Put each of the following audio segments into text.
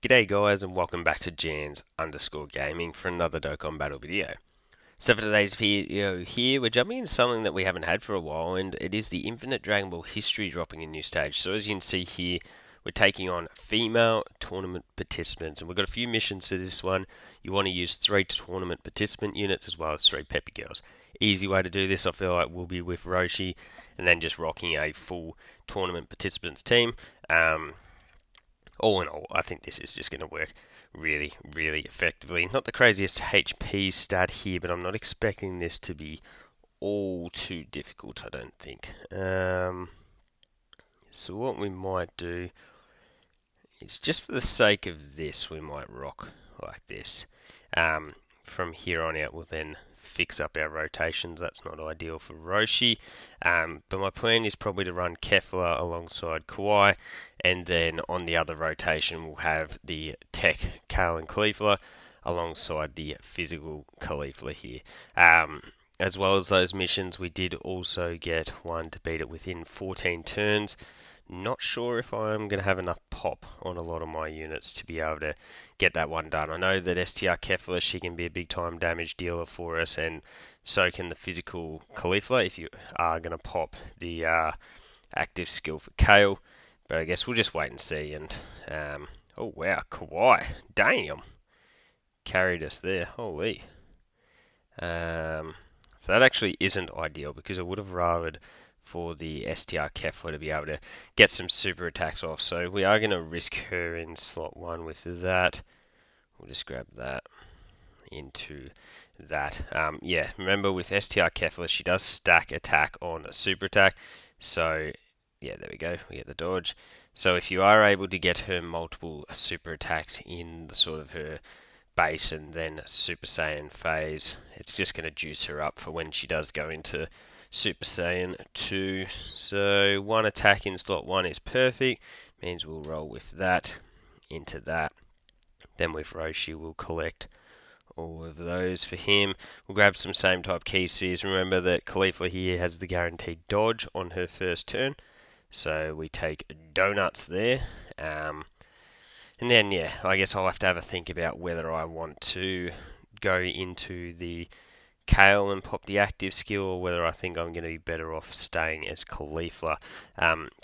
G'day guys and welcome back to Jans_Gaming for another Dokkan battle video. So for today's video here, we're jumping into something that we haven't had for a while, and it is the Infinite Dragon Ball history dropping a new stage. So as you can see here, we're taking on female tournament participants, and we've got a few missions for this one. You want to use 3 tournament participant units as well as 3 Peppy girls. Easy way to do this, I feel like, will be with Roshi, and then just rocking a full tournament participants team. All in all, I think this is just going to work really effectively. Not the craziest HP stat here, but I'm not expecting this to be all too difficult, I don't think. So what we might do is, just for the sake of this, we might rock like this. From here on out, we'll then fix up our rotations. That's not ideal for Roshi, but my plan is probably to run Kefla alongside Kawaii, and then on the other rotation we'll have the tech Kale and Caulifla alongside the physical Caulifla here. As well as those missions, we did also get one to beat it within 14 turns. Not sure if I'm going to have enough pop on a lot of my units to be able to get that one done. I know that STR Kefla, she can be a big time damage dealer for us, and so can the physical Caulifla if you are going to pop the active skill for Kale. But I guess we'll just wait and see. And oh wow, Kawaii, damn, carried us there, holy. So that actually isn't ideal, because I would have rathered for the STR Kefla to be able to get some super attacks off. So we are going to risk her in slot 1 with that. We'll just grab that into that. Yeah, remember with STR Kefla, she does stack attack on a super attack. So yeah, there we go, we get the dodge. So if you are able to get her multiple super attacks in the sort of her base and then Super Saiyan phase, it's just going to juice her up for when she does go into Super Saiyan 2. So 1 attack in slot 1 is perfect. Means we'll roll with that into that. Then with Roshi we'll collect all of those for him. We'll grab some same type key spheres. Remember that Caulifla here has the guaranteed dodge on her first turn. So we take donuts there. And then, yeah, I guess I'll have to have a think about whether I want to go into the Kale and pop the active skill, or whether I think I'm going to be better off staying as Caulifla.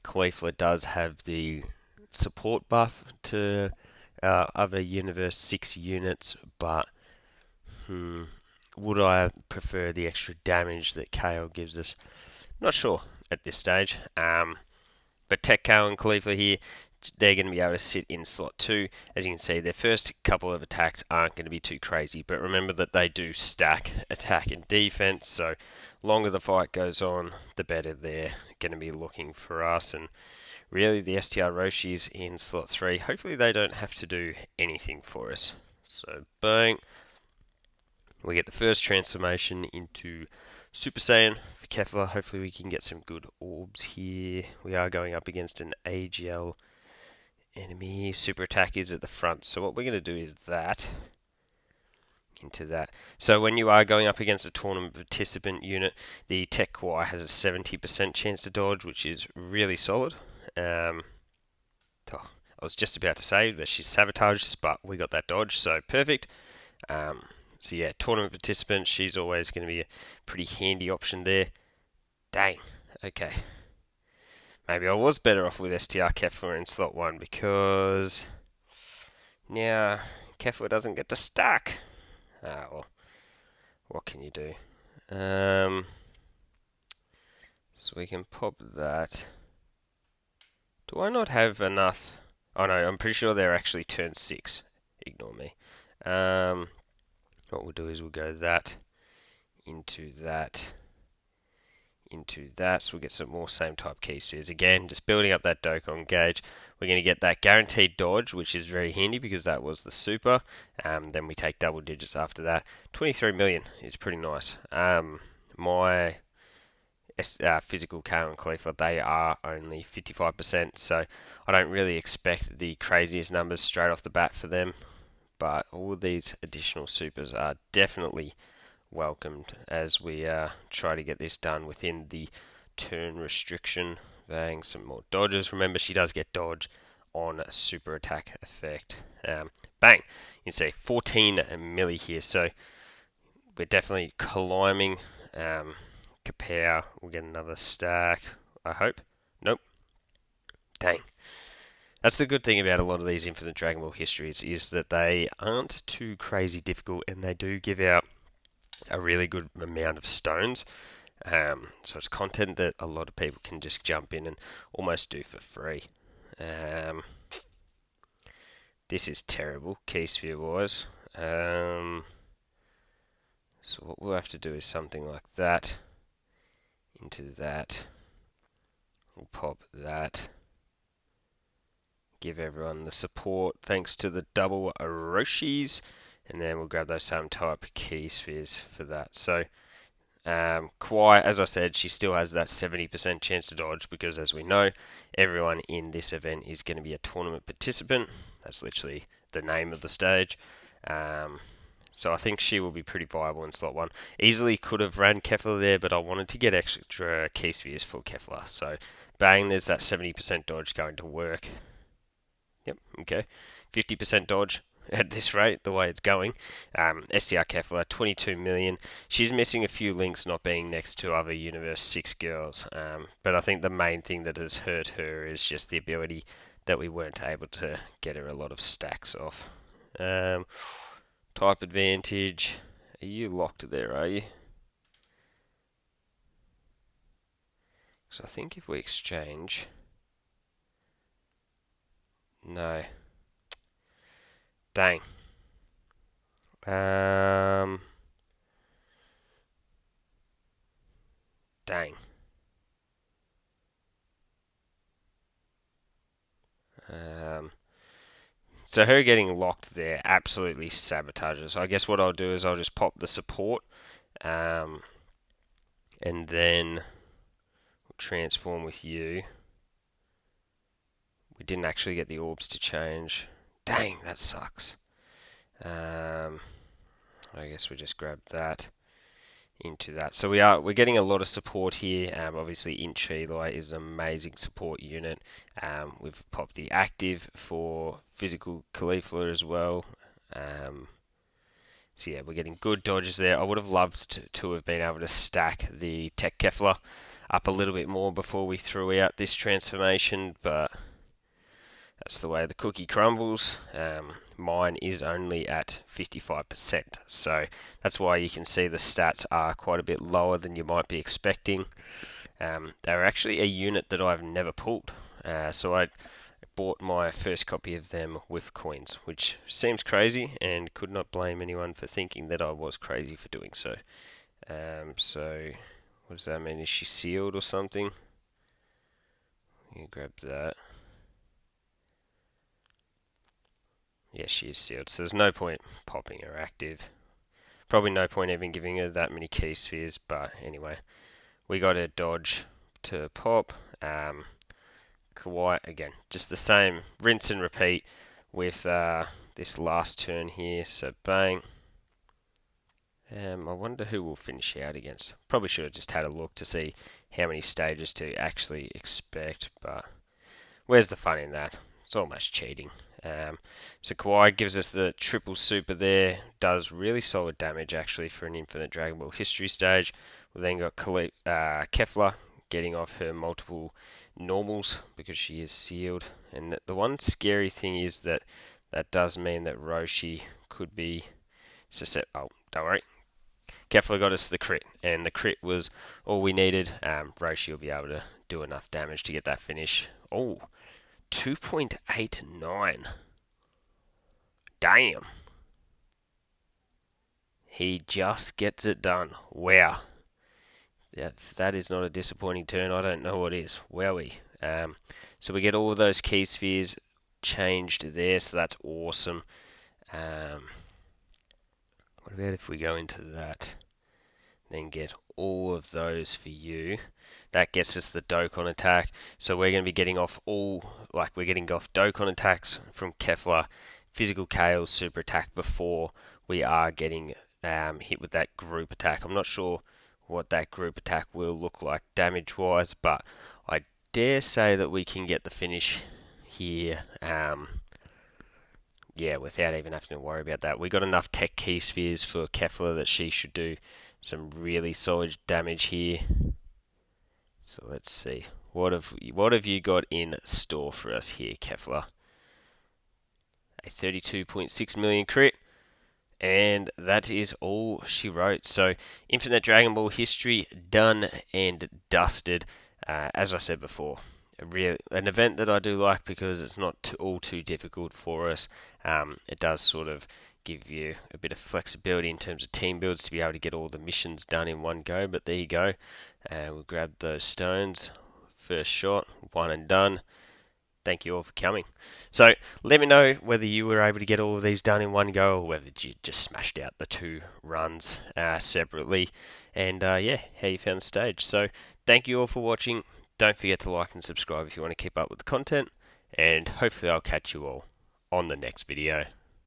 Caulifla does have the support buff to other Universe 6 units, but would I prefer the extra damage that Kale gives us? Not sure at this stage. But Tech Kale and Caulifla here, they're going to be able to sit in slot 2. As you can see, their first couple of attacks aren't going to be too crazy, but remember that they do stack attack and defense, so longer the fight goes on, the better they're going to be looking for us. And really, the STR Roshi's in slot 3. Hopefully they don't have to do anything for us. So bang, we get the first transformation into Super Saiyan for Kefla. Hopefully we can get some good orbs here. We are going up against an AGL enemy. Super attack is at the front, so what we're going to do is that into that. So when you are going up against a tournament participant unit, the Tech Kawaii has a 70% chance to dodge, which is really solid. I was just about to say that she sabotaged us, but we got that dodge, so perfect. So yeah, tournament participant, she's always going to be a pretty handy option there. Dang, okay. Maybe I was better off with STR Kefla in slot 1, because now Kefla doesn't get to stack. Well, what can you do? So we can pop that. Do I not have enough? Oh no, I'm pretty sure they're actually turn 6. Ignore me. What we'll do is we'll go that into that into that, so we'll get some more same type key spheres. Again, just building up that Dokkan gauge. We're going to get that guaranteed dodge, which is very handy because that was the super. Then we take double digits after that. 23 million is pretty nice. My physical Kale and Caulifla, they are only 55%, so I don't really expect the craziest numbers straight off the bat for them. But all of these additional supers are definitely welcomed as we try to get this done within the turn restriction. Bang, some more dodges. Remember, she does get dodge on super attack effect. Bang! You can see 14 milli here, so we're definitely climbing. Kapow, we'll get another stack, I hope. Nope. Dang. That's the good thing about a lot of these Infinite Dragon Ball histories, is that they aren't too crazy difficult, and they do give out a really good amount of stones. So it's content that a lot of people can just jump in and almost do for free. This is terrible, keysphere wise. So what we'll have to do is something like that into that. We'll pop that. Give everyone the support thanks to the double Roshis, and then we'll grab those same type key spheres for that. So Kawaii, as I said, she still has that 70% chance to dodge, because as we know, everyone in this event is going to be a tournament participant. That's literally the name of the stage. So I think she will be pretty viable in slot 1. Easily could have ran Kefla there, but I wanted to get extra key spheres for Kefla. So bang, there's that 70% dodge going to work. Yep, okay. 50% dodge at this rate, the way it's going. SDR Kefla, 22 million. She's missing a few links not being next to other Universe 6 girls. But I think the main thing that has hurt her is just the ability that we weren't able to get her a lot of stacks off. Type advantage. Are you locked there, are you? So I think if we exchange... No. Dang. Dang. So her getting locked there absolutely sabotages. I guess what I'll do is I'll just pop the support, and then we'll transform with you. We didn't actually get the orbs to change. Dang, that sucks. I guess we just grab that into that. So we're getting a lot of support here. Obviously, Inchilai is an amazing support unit. We've popped the active for physical Caulifla as well. So yeah, we're getting good dodges there. I would have loved to have been able to stack the Tech Kefla up a little bit more before we threw out this transformation, but that's the way the cookie crumbles. Mine is only at 55%, so that's why you can see the stats are quite a bit lower than you might be expecting. They're actually a unit that I've never pulled, so I bought my first copy of them with coins, which seems crazy, and could not blame anyone for thinking that I was crazy for doing so. So what does that mean? Is she sealed or something? You grab that. Yeah, she is sealed, so there's no point popping her active. Probably no point even giving her that many key spheres, but anyway. We got a dodge to pop. Kawaii, again, just the same rinse and repeat with this last turn here, so bang. I wonder who we'll finish out against. Probably should have just had a look to see how many stages to actually expect, but where's the fun in that? It's almost cheating. So Kawaii gives us the triple super there, does really solid damage actually for an Infinite Dragon Ball history stage. We then got Kefla getting off her multiple normals because she is sealed. And the one scary thing is that does mean that Roshi could be susceptible. Oh, don't worry. Kefla got us the crit, and the crit was all we needed. Roshi will be able to do enough damage to get that finish. Oh, 2.89. Damn. He just gets it done. Wow. If that is not a disappointing turn, I don't know what is. Wowie. So we get all of those key spheres changed there, so that's awesome. What about if we go into that, then get all of those for you? That gets us the Dokkan attack. So we're going to be getting off we're getting off Dokkan attacks from Kefla, physical KO, super attack before we are getting hit with that group attack. I'm not sure what that group attack will look like damage wise, but I dare say that we can get the finish here. Yeah, without even having to worry about that. We got enough tech key spheres for Kefla that she should do some really solid damage here. So let's see. What have you got in store for us here, Kefla? A 32.6 million crit. And that is all she wrote. So, Infinite Dragon Ball history done and dusted. As I said before, an event that I do like because it's not all too difficult for us. It does sort of give you a bit of flexibility in terms of team builds to be able to get all the missions done in one go. But there you go. We'll grab those stones. First shot, one and done. Thank you all for coming. So let me know whether you were able to get all of these done in one go or whether you just smashed out the 2 runs separately. And yeah, how you found the stage. So thank you all for watching. Don't forget to like and subscribe if you want to keep up with the content. And hopefully I'll catch you all on the next video.